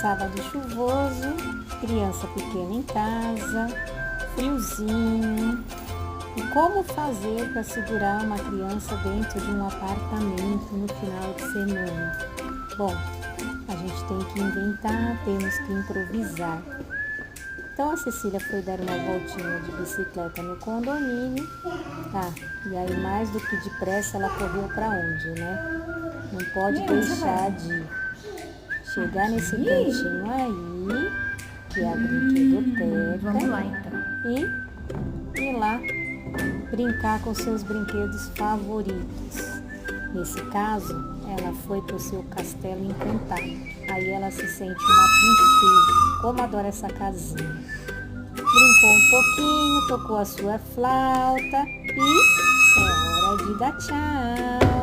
Sábado chuvoso, criança pequena em casa, friozinho. E como fazer para segurar uma criança dentro de um apartamento no final de semana? Bom, a gente tem que inventar, temos que improvisar. Então a Cecília foi dar uma voltinha de bicicleta no condomínio. E aí mais do que depressa ela correu para onde, né? Não pode deixar de chegar nesse cantinho aí, que é a brinquedoteca. Vamos lá então. E ir lá brincar com seus brinquedos favoritos. Nesse caso, ela foi para o seu castelo encantado. Aí ela se sente uma princesa. Como adora essa casinha. Brincou um pouquinho, tocou a sua flauta e é hora de dar tchau.